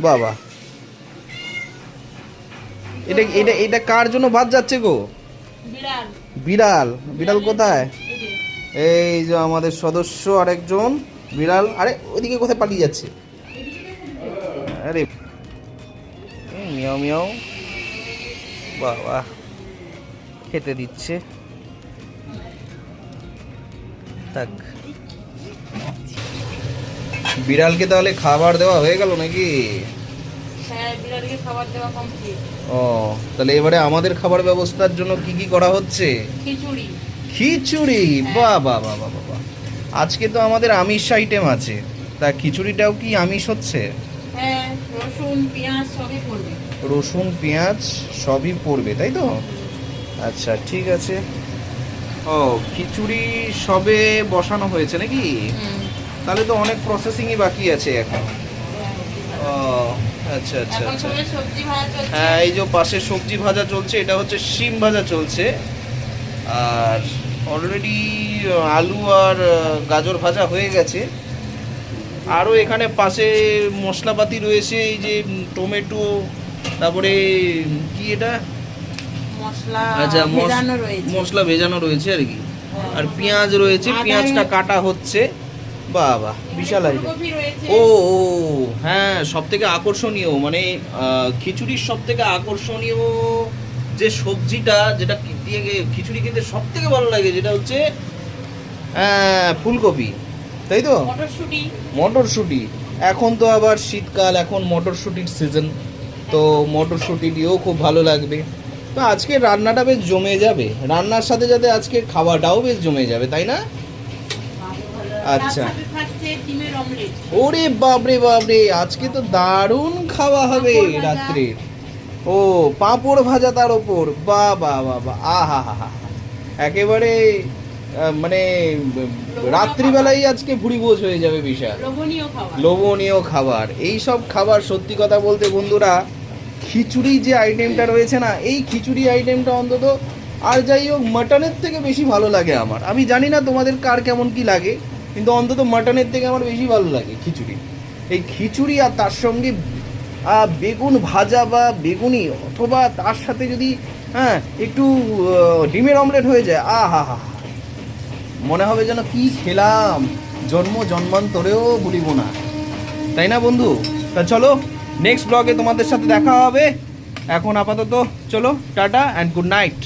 বাবা, এটা এটা এটা কার জন্য ভাত যাচ্ছে গো? বিড়াল। বিড়াল? বিড়াল কোথায়? এই যে আমাদের সদস্য আরেকজন বিড়াল। আরে ওইদিকে কোথায় পালিয়ে যাচ্ছে? আরে মিয়াও মিয়াও। বাবা, খেতে দিচ্ছে। থাক, বিড়ালকে তাহলে খাবার দেওয়া হয়ে গেল নাকি? হ্যাঁ, বিড়ালকে খাবার দেওয়া কমপ্লিট। ও, তাহলে এবারে আমাদের খাবার ব্যবস্থার জন্য কি কি করা হচ্ছে? খিচুড়ি। খিচুড়ি? বাহ বাহ বাহ বাহ বাহ। আজকে তো আমাদের আমিষ আইটেম আছে, তা খিচুড়িটাও কি আমিষ হচ্ছে? হ্যাঁ, রসুন পেঁয়াজ সবই পড়বে। রসুন পেঁয়াজ সবই পড়বে, তাই তো? আচ্ছা, ঠিক আছে। ও, খিচুড়ি সবে বসানো হয়েছে নাকি? তাহলে তো অনেক প্রসেসিংই বাকি আছে এখন। ও আচ্ছা আচ্ছা এখন আচ্ছা। সবে সবজি ভাজা চলছে। হ্যাঁ, এই যে পাশে সবজি ভাজা চলছে, এটা হচ্ছে শিম ভাজা চলছে। আর অলরেডি আলু আর গাজর ভাজা হয়ে গেছে। আরও এখানে পাশে মশলাপাতি রয়েছে, এই যে টমেটো, তারপরে কি এটা, মশলা আচ্ছা ভেজানো রয়েছে। মশলা ভেজানো রয়েছে আর কি। আর পেঁয়াজ রয়েছে, পেঁয়াজটা কাটা হচ্ছে। বাহ বাহ, বিশাল আইটেম। ফুলকপি রয়েছে। ও ও, হ্যাঁ, সব থেকে আকর্ষণীয় মানে খিচুড়ির সব থেকে আকর্ষণীয় যে সবজিটা, যেটা দিয়ে খিচুড়ি খেতে সব থেকে ভালো লাগে, যেটা হচ্ছে ফুলকপি, তাই তো? মটরশুঁটি। মটরশুঁটি। এখন তো আবার শীতকাল, এখন মটরশুঁটির সিজন, তো মটরশুঁটি দিয়েও খুব ভালো লাগবে। তো আজকে রান্নাটা বেশ জমে যাবে, রান্নার সাথে সাথে আজকে খাওয়াটাও বেশ জমে যাবে, তাই না? আচ্ছা। তার সাথে থাকছে ডিমের অমলেট। ওরে বাপরে বাপরে, আজকে তো দারুণ খাওয়া হবে রাত্রে। ও, পাঁপড় ভাজা তার ওপর, বাহ বাহ বাহ বাহ, আহা হা হা, একেবারে মানে রাত্রিবেলায় আজকে ভুড়ি ভোজ হয়ে যাবে বিশাল। লোভনীয় খাবার। লোভনীয় খাবার, এই সব খাবার সত্যি কথা বলতে বন্ধুরা, খিচুড়ি যে আইটেমটা রয়েছে না, এই খিচুড়ি আইটেমটা অন্তত আর যাই হোক মাটনের থেকে বেশি ভালো লাগে আমার। আমি জানি না তোমাদের কার কেমন কি লাগে, কিন্তু অন্তত মাটনের থেকে আমার বেশি ভালো লাগে খিচুড়ি। এই খিচুড়ি আর তার সঙ্গে বেগুন ভাজা বা বেগুনি, অথবা তার সাথে যদি একটু ডিমের অমলেট হয়ে যায়, আহা হা, মনে হবে যেন কি খেলাম, জন্মান্তরেও ভুলিব না, তাই না বন্ধু? তা চলো, নেক্সট ব্লগে তোমাদের সাথে দেখা হবে। এখন আপাতত চলো, টাটা অ্যান্ড গুড নাইট।